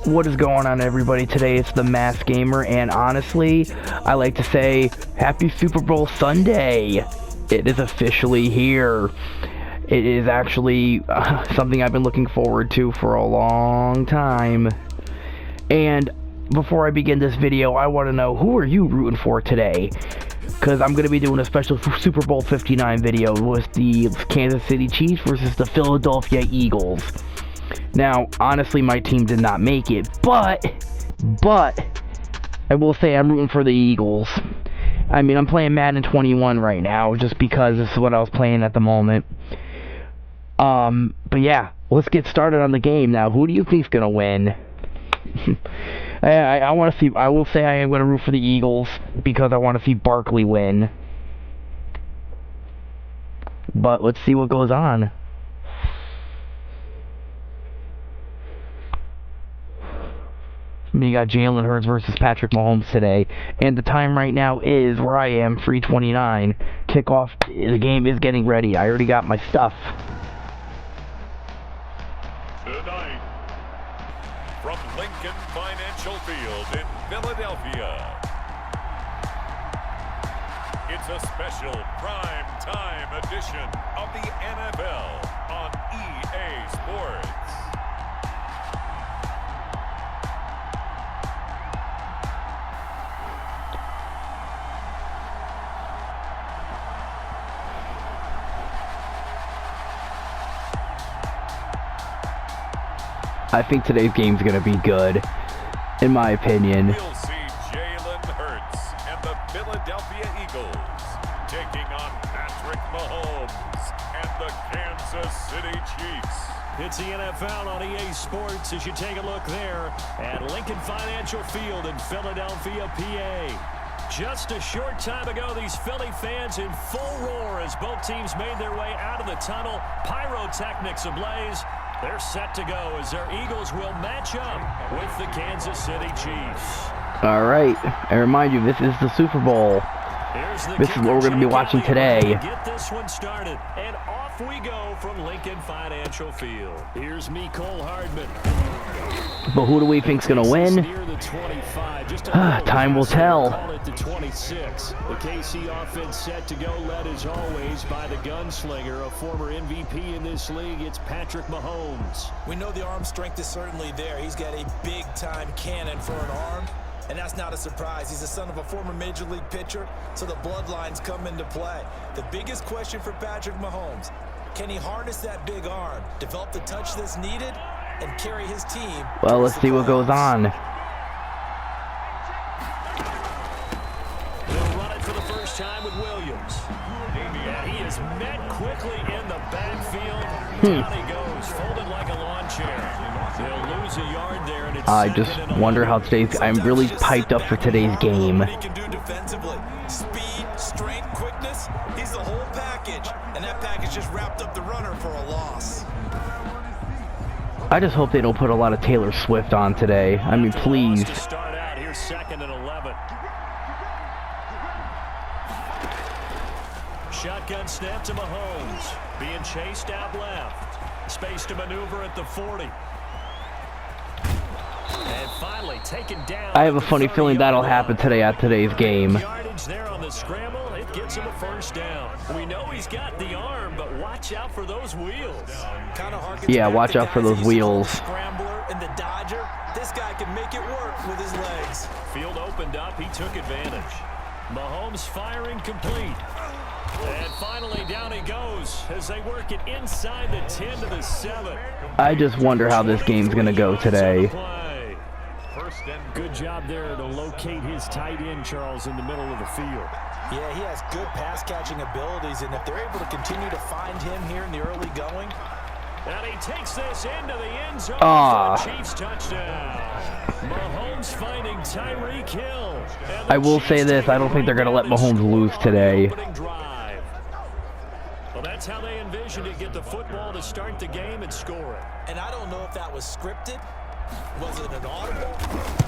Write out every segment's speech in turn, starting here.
What is going on, everybody? Today it's the Mass Gamer, and honestly, I like to say happy Super Bowl Sunday. It is officially here. It is actually something I've been looking forward to for a long time. And before I begin this video, I want to know, who are you rooting for today? Because I'm going to be doing a special Super Bowl 59 video with the Kansas City Chiefs versus the Philadelphia Eagles. Now, honestly, my team did not make it, but I will say I'm rooting for the Eagles. I mean, I'm playing Madden 21 right now, just because this is what I was playing at the moment. But yeah, let's get started on the game now. Who do you think's gonna win? I want to see. I will say I am gonna root for the Eagles because I want to see Barkley win. But let's see what goes on. You got Jalen Hurts versus Patrick Mahomes today, and the time right now is, where I am, 3:29. Kickoff, the game is getting ready. I already got my stuff. Tonight, from Lincoln Financial Field in Philadelphia, it's a special prime time edition of the NFL on EA Sports. I think today's game's gonna be good, in my opinion. We'll see Jalen Hurts and the Philadelphia Eagles taking on Patrick Mahomes and the Kansas City Chiefs. It's the NFL on EA Sports as you take a look there at Lincoln Financial Field in Philadelphia, PA. Just a short time ago, these Philly fans in full roar as both teams made their way out of the tunnel. Pyrotechnics ablaze. They're set to go as their Eagles will match up with the Kansas City Chiefs. All right, I remind you, this is the Super Bowl. This is what we're going to be watching today. Get this one started, and off we go from Lincoln Financial Field. Here's Cole Hardman. But who do we think's going to win? Time will tell. The 26. The KC offense set to go, led as always by the gunslinger, a former MVP in this league. It's Patrick Mahomes. We know the arm strength is certainly there. He's got a big-time cannon for an arm, and that's not a surprise. He's the son of a former Major League pitcher, so the bloodlines come into play. The biggest question for Patrick Mahomes, can he harness that big arm, develop the touch that's needed, and carry his team? Well, let's see what goes on. Time with Williams. And he is met quickly in the backfield. Down he goes, folded like a lawn chair. They'll lose a yard there, and it's I just wonder how today's. I'm really hyped up for today's game. He can do defensively. Speed, strength, quickness. He's the whole package, and that package just wrapped up the runner for a loss. I just hope they don't put a lot of Taylor Swift on today. I mean, please. To start out, here's 2nd and 11. Shotgun snap to Mahomes. Being chased out left. Space to maneuver at the 40. And finally taken down. I have a funny feeling that'll happen today at today's game. Yardage there on the scramble. It gets him a first down. We know he's got the arm, but watch out for those wheels. Yeah, watch out for those wheels. Scrambler and the Dodger. This guy can make it work with his legs. Field opened up. He took advantage. Mahomes firing complete. And finally, down he goes as they work it inside the 10 to the 7. I just wonder how this game's going to go today. Good job there to locate his tight end, Charles, in the middle of the field. Yeah, he has good pass-catching abilities, and if they're able to continue to find him here in the early going. And he takes this into the end zone for the Chiefs touchdown. Mahomes finding Tyreek Hill. I will say this, I don't think they're going to let Mahomes lose today. Well, that's how they envisioned it, get the football to start the game and score it. And I don't know if that was scripted. Was it an audible?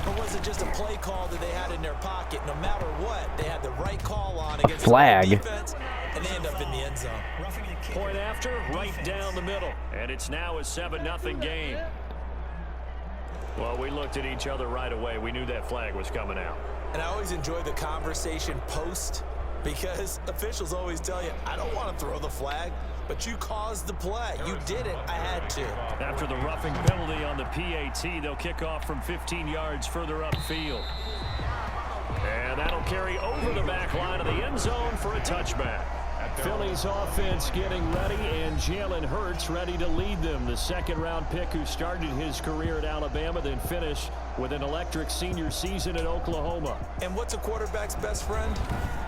Or was it just a play call that they had in their pocket? No matter what, they had the right call on against flag. The defense, and they end up in the end zone. Point after, right down the middle. And it's now a 7-0 game. Well, we looked at each other right away. We knew that flag was coming out. And I always enjoy the conversation post, because officials always tell you, I don't want to throw the flag, but you caused the play. You did it. I had to. After the roughing penalty on the PAT, they'll kick off from 15 yards further upfield. And that'll carry over the back line of the end zone for a touchback. Philly's offense getting ready, and Jalen Hurts ready to lead them. The second-round pick who started his career at Alabama, then finished with an electric senior season at Oklahoma. And what's a quarterback's best friend?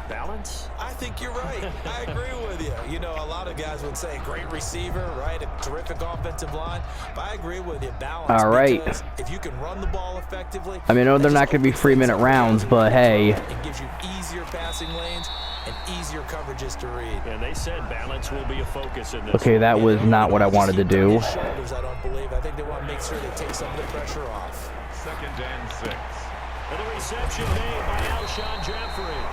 Balance? I think you're right. I agree with you. You know, a lot of guys would say great receiver, right? A terrific offensive line. But I agree with you. Balance. All right. Because if you can run the ball effectively. I mean, I know they're not going to be 3-minute rounds, but hey. It gives you easier passing lanes and easier coverages to read. And they said balance will be a focus in this. Okay, that was not what I wanted to do. Shoulders, I don't believe. I think they want to make sure they take some of the pressure off. 2nd and 6. And the reception made by Alshon Jeffrey.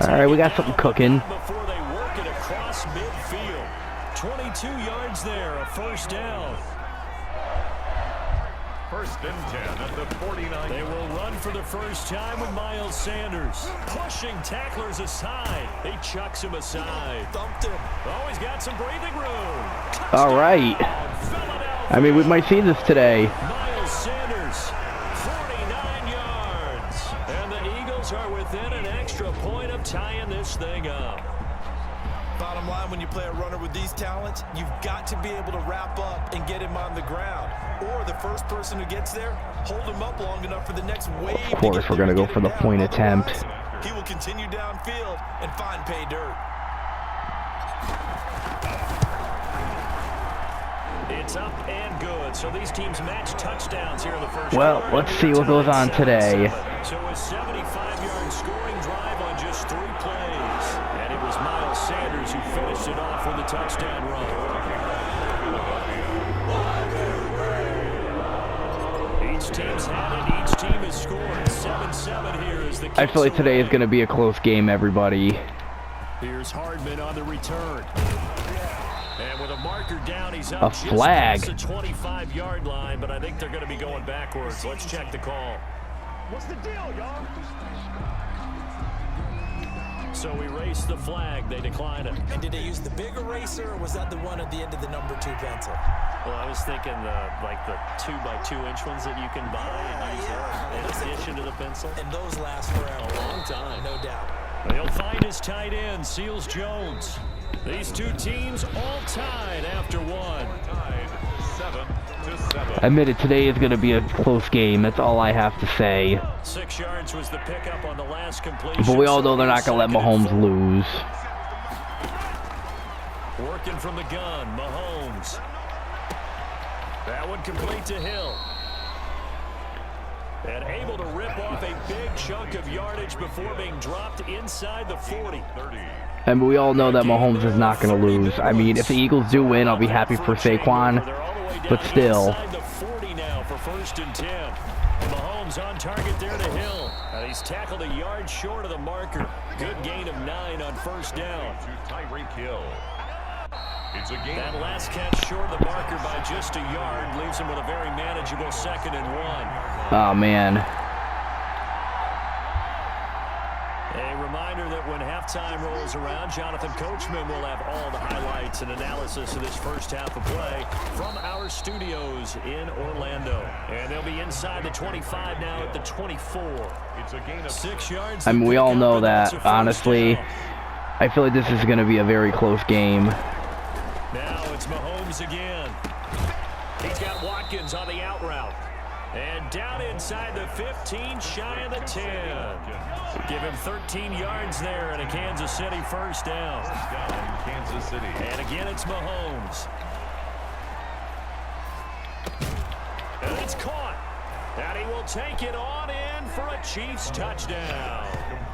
All right, we got something cooking. Before they work it across midfield. 22 yards there, a first down. 1st and 10 at the 49. They will run for the first time with Miles Sanders. Pushing tacklers aside. He chucks him aside. Thumped him. Oh, he's got some breathing room. All right. I mean, we might see this today. Miles Sanders, 49 yards. And the Eagles are within an extra point of tying this thing up. Bottom line, when you play a runner with these talents, you've got to be able to wrap up and get him on the ground. Or the first person who gets there, hold him up long enough for the next wave. Of course, we're going to go for the point attempt. He will continue downfield and find pay dirt. It's up and good. So these teams match touchdowns here in the first Well, quarter. let's see what goes on today. So a 75-yard scoring drive on just 3 plays. And it was Miles Sanders who finished it off with a touchdown run. Each team's had it. Each team has scored. 7-7 here is the. I feel like today is going to be a close game, everybody. Here's Hardman on the return. And with a marker down, he's up A flag. just past the 25-yard line, but I think they're going to be going backwards. Let's check the call. What's the deal, y'all? So we race the flag. They decline it. And did they use the big eraser, or was that the one at the end of the number 2 pencil? Well, I was thinking the 2x2-inch ones that you can buy and use in addition to the pencil. And those last forever. A long time. No doubt. They'll find his tight end, Seals Jones. These two teams all tied after one. Tied 7-7. Admit it, today is going to be a close game. That's all I have to say. 6 yards was the pickup on the last completion. But we all know they're not going to let Mahomes lose. Working from the gun, Mahomes. That one complete to Hill. And able to rip off a big chunk of yardage before being dropped inside the 40. And we all know that Mahomes is not going to lose. I mean, if the Eagles do win, I'll be happy for Saquon. But still. Inside the 40 now for 1st and 10. Mahomes on target there to Hill. And he's tackled a yard short of the marker. Good gain of 9 on 1st down. To Tyreek Hill. It's a game. That last catch short of the marker by just a yard leaves him with a very manageable 2nd and 1. Oh, man. A reminder that when halftime rolls around, Jonathan Coachman will have all the highlights and analysis of this first half of play from our studios in Orlando. And they'll be inside the 25 now at the 24. It's a gain of 6 yards. I mean, we all know that, honestly. I feel like this is going to be a very close game. Now it's Mahomes again. He's got Watkins on the out route. And down inside the 15, shy of the 10. Give him 13 yards there and a Kansas City first down. Kansas City. And again, it's Mahomes. And it's caught. And he will take it on in for a Chiefs touchdown.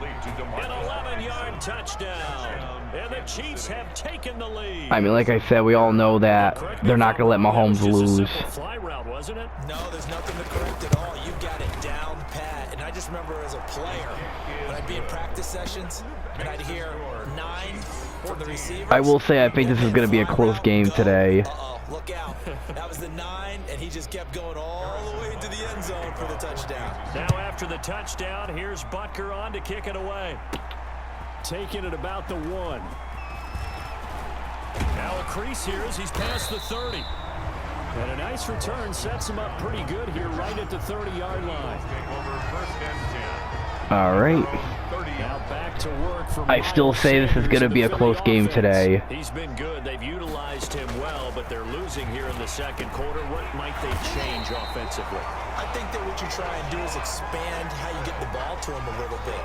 An 11-yard touchdown. And the Chiefs have taken the lead. I mean, like I said, we all know that they're not going to let Mahomes lose. Fly route, wasn't it? No, there's nothing to correct at all. You got it down pat. And I just remember as a player, when I'd be in practice sessions, and I'd hear 9 from the receiver. I will say I think this is going to be a close game today. Uh-oh, look out. That was the 9, and he just kept going all the way into the end zone for the touchdown. Now after the touchdown, here's Butker on to kick it away. Taking it about the 1. Now a crease here as he's past the 30. And a nice return sets him up pretty good here right at the 30-yard line. All right. Now back to work for I still say this is going to be a close game today. He's been good. They've utilized him well, but they're losing here in the second quarter. What might they change offensively? I think that what you try and do is expand how you get the ball to him a little bit.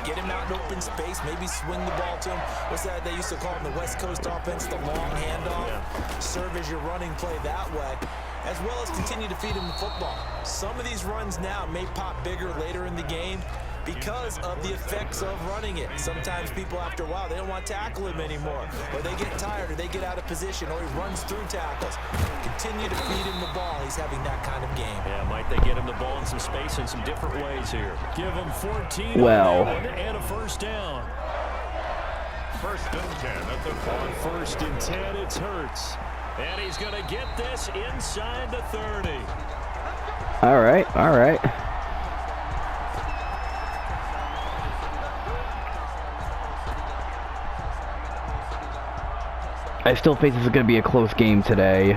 Get him out in open space, maybe swing the ball to him. What's that they used to call in the West Coast offense, the long handoff? Yeah. Serve as your running play that way, as well as continue to feed him the football. Some of these runs now may pop bigger later in the game because of the effects of running it. Sometimes people, after a while, they don't want to tackle him anymore, or they get tired, or they get out of position, or he runs through tackles. Continue to feed him the ball. He's having that kind of game. Yeah, might they get him the ball in some space in some different ways here. Give him 14 well, and a first down. First and 10 at the 4. On first and 10, it's Hurts. And he's going to get this inside the 30. all right, all right. I still think this is going to be a close game today.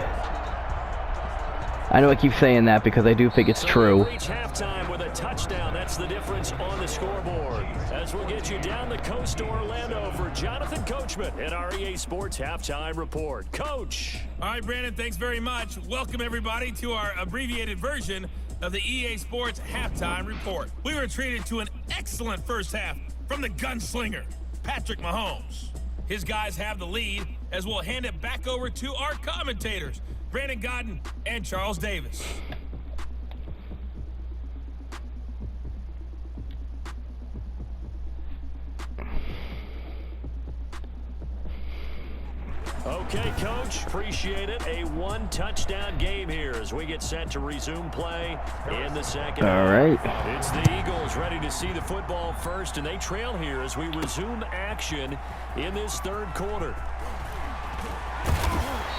I know I keep saying that because I do think it's true. Reach halftime with a touchdown. That's the difference on the scoreboard. As we'll get you down the coast to Orlando for Jonathan Coachman at our EA Sports Halftime Report. Coach. All right, Brandon, thanks very much. Welcome, everybody, to our abbreviated version of the EA Sports Halftime Report. We were treated to an excellent first half from the gunslinger, Patrick Mahomes. His guys have the lead as we'll hand it back over to our commentators, Brandon Godden and Charles Davis. Okay, Coach, appreciate it. A one-touchdown game here as we get set to resume play in the second. All right. It's the Eagles ready to see the football first, and they trail here as we resume action in this third quarter.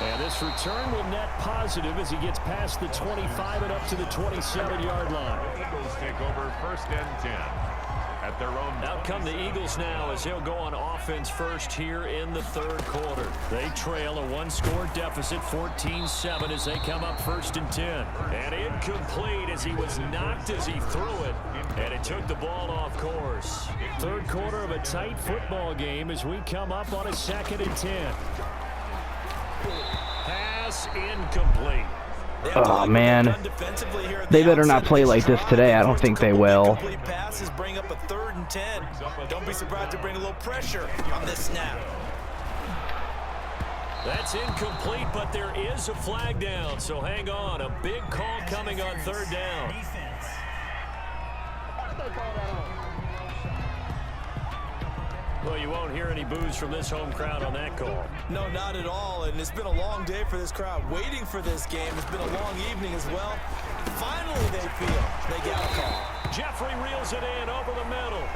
And this return will net positive as he gets past the 25 and up to the 27-yard line. Eagles take over first and 10 at their own. Out come the Eagles now as they'll go on offense first here in the third quarter. They trail a one-score deficit, 14-7, as they come up first and 10. And incomplete as he was knocked as he threw it, and it took the ball off course. Third quarter of a tight football game as we come up on a second and 10. Pass incomplete. Oh, man. They better not play like this today. I don't think they will. Passes bring up a third and 10. Don't be surprised to bring a little pressure on this snap. That's incomplete, but there is a flag down, so hang on. A big call coming on third down. Well, you won't hear any boos from this home crowd on that call. No, not at all, and it's been a long day for this crowd waiting for this game. It's been a long evening as well. Finally, they feel they got a call. Jeffrey reels it in over the middle.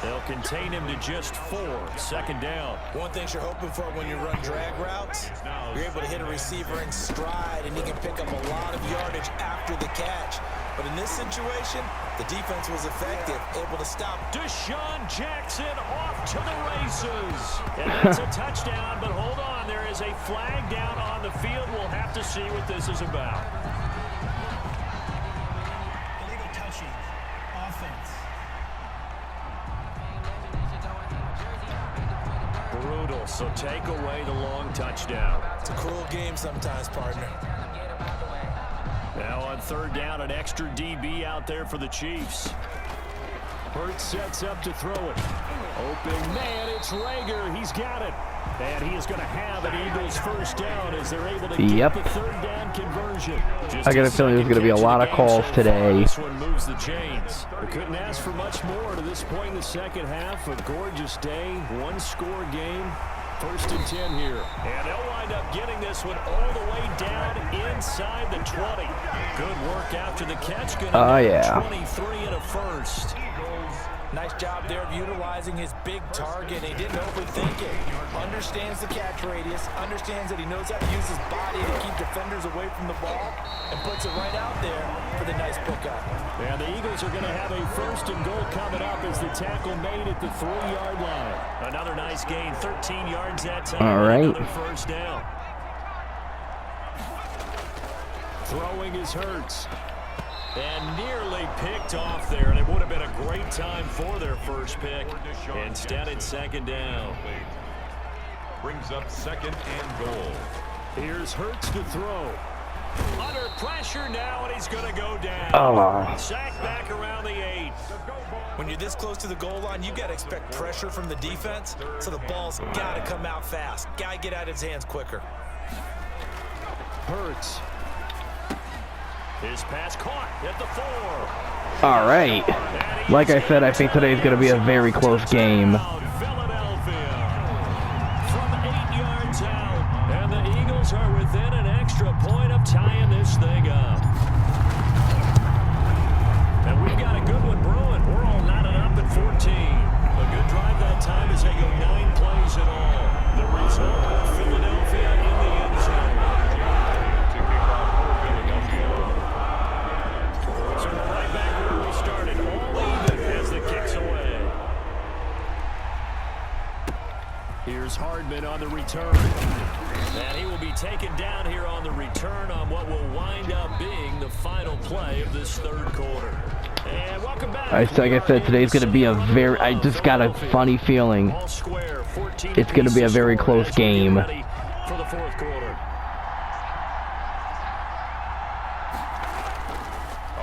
They'll contain him to just 4. Second down. One thing you're hoping for when you run drag routes, you're able to hit a receiver in stride, and he can pick up a lot of yardage after the catch. But in this situation, the defense was effective, able to stop. Deshaun Jackson off to the races. And that's a touchdown, but hold on. There is a flag down on the field. We'll have to see what this is about. Illegal touching. Offense. Brutal, so take away the long touchdown. It's a cruel game sometimes, partner. Now on third down, an extra DB out there for the Chiefs. Hurts sets up to throw it. Open man, it's Rager. He's got it. And he is going to have an Eagles first down as they're able to get the third down conversion. I got a feeling there's going to be a lot of calls today. This one moves the chains. We couldn't ask for much more to this point in the second half. A gorgeous day, one-score game. First and 10 here. And they'll wind up getting this one all the way down inside the 20. Good work after the catch. Yeah. 23 and a first. Nice job there of utilizing his big target. He didn't overthink it. Understands the catch radius. Understands that he knows how to use his body to keep defenders away from the ball. And puts it right out there for the nice pickup. And the Eagles are going to have a first and goal coming up as the tackle made at the 3-yard line. Another nice gain. 13 yards that time. All right. Another first down. Throwing is Hurts. And nearly picked off there, and it would have been a great time for their first pick. Instead, it's second down. Brings up second and goal. Here's Hurts to throw. Under pressure now, and he's going to go down. Oh. Sacked back around the 8. When you're this close to the goal line, you got to expect pressure from the defense, so the ball's got to come out fast. Got to get out of his hands quicker. Hurts. His pass caught at the 4. All right. Like I said, I think today's going to be a very close game. Philadelphia from 8 yards out, and the Eagles are within an extra point of tying this thing up. And we've got a good one brewing. We're all knotted up at 14. A good drive that time as they go 9 plays in all. The result, Philadelphia in the end zone. So we're right back where we started, all even as the kick's away. Here's Hardman on the return. And he will be taken down here on the return on what will wind up being the final play of this third quarter. And welcome back. Like I said, today's going to be a very, I just got a funny feeling. It's going to be a very close game. For the fourth quarter.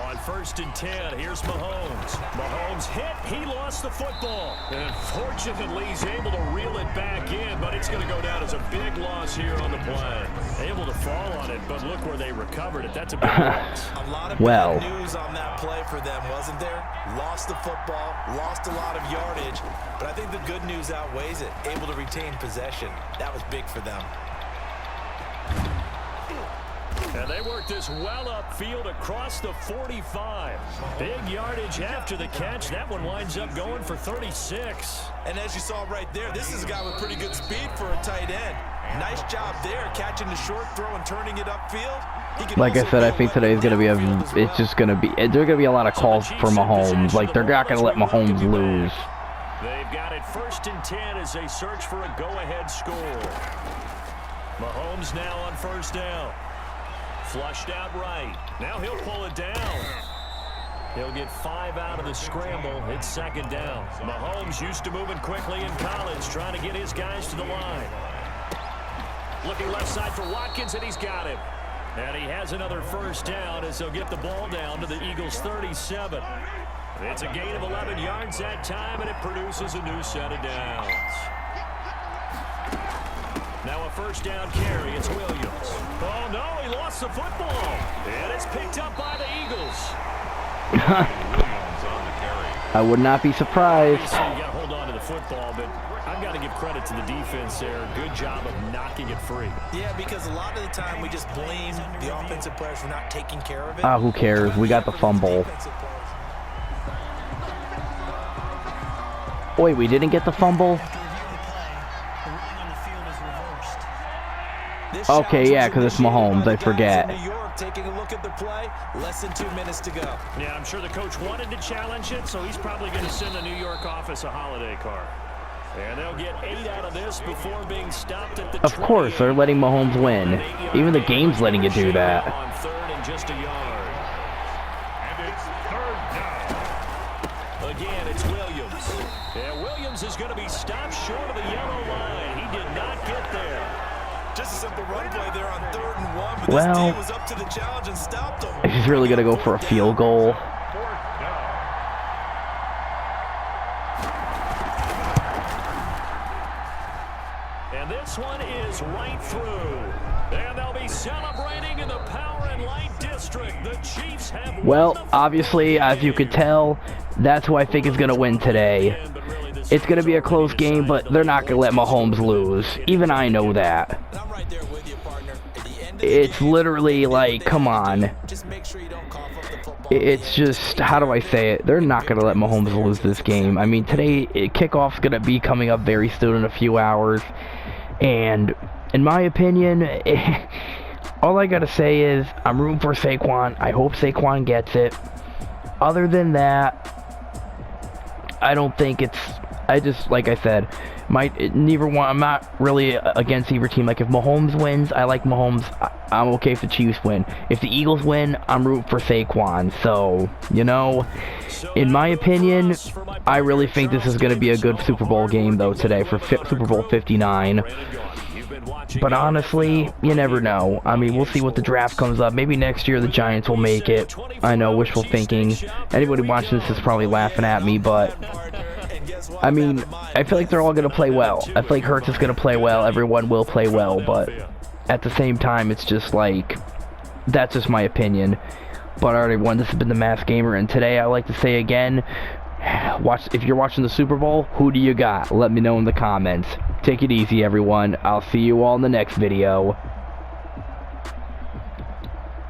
On first and 10, here's Mahomes. Mahomes hit, he lost the football. And fortunately, he's able to reel it back in, but it's going to go down as a big loss here on the play. Able to fall on it, but look where they recovered it. That's a big loss. A lot of bad news on that play for them, wasn't there? Lost the football, lost a lot of yardage, but I think the good news outweighs it. Able to retain possession. That was big for them. And they work this well upfield across the 45. Big yardage after the catch. That one winds up going for 36. And as you saw right there, this is a guy with pretty good speed for a tight end. Nice job there, catching the short throw and turning it upfield. Like I said, I think today is going to be it's just going to be, there's going to be a lot of calls for Mahomes. Like, they're not going to let Mahomes lose. They've got it first and 10 as they search for a go-ahead score. Mahomes now on first down. Flushed out right. Now he'll pull it down. He'll get 5 out of the scramble. It's second down. Mahomes used to moving quickly in college, trying to get his guys to the line. Looking left side for Watkins, and he's got him. And he has another first down as they'll get the ball down to the Eagles' 37. It's a gain of 11 yards that time, and it produces a new set of downs. Now a first down carry. It's Williams. Oh, no, he lost the football. And it's picked up by the Eagles. Williams on the carry. I would not be surprised. You got to hold on to the football, but I've got to give credit to the defense there. Good job of knocking it free. Yeah, because a lot of the time we just blame the offensive players for not taking care of it. Who cares? We got the fumble. Wait, we didn't get the fumble? Okay, yeah, because it's Mahomes. I forget. New York taking a look at the play. Less than 2 minutes to go. Yeah, I'm sure the coach wanted to challenge it, so he's probably going to send the New York office a holiday card. And they'll get 8 out of this before being stopped at the Of course, they're letting Mahomes win. Even the game's letting you do that. On third and just a yard. And it's third down. Again, it's Williams. And Williams is going to be stopped short of the yellow line. He did not get there. Just a simple run play there on 3rd and 1, but this team was up to the challenge and stopped them. He's really going to go for a field goal. And this one is right through. And they'll be celebrating in the Power and Light District. The Chiefs have well, obviously, as you could tell, that's who I think is going to win today. It's going to be a close game, but they're not going to let Mahomes lose. Even I know that. And I'm right there with you, partner. At the end of the It's game, literally like, come on. just make sure you don't cough up the football. It's just, how do I say it? They're not going to let Mahomes lose this game. I mean, today, kickoff's going to be coming up very soon in a few hours. And in my opinion, all I got to say is I'm rooting for Saquon. I hope Saquon gets it. Other than that, I don't think it's... I just, like I said, I'm not really against either team. Like, if Mahomes wins, I like Mahomes. I'm okay if the Chiefs win. If the Eagles win, I'm rooting for Saquon. So, you know, in my opinion, I really think this is going to be a good Super Bowl game, though, today for Super Bowl 59. But honestly, you never know. I mean, we'll see what the draft comes up. Maybe next year the Giants will make it. I know, wishful thinking. Anybody watching this is probably laughing at me, but... I mean, I feel like they're all going to play well. I feel like Hurts is going to play well. Everyone will play well, but at the same time, it's just like, that's just my opinion. But alright, everyone, this has been the Masked Gamer, and today I like to say again, if you're watching the Super Bowl, who do you got? Let me know in the comments. Take it easy, everyone. I'll see you all in the next video.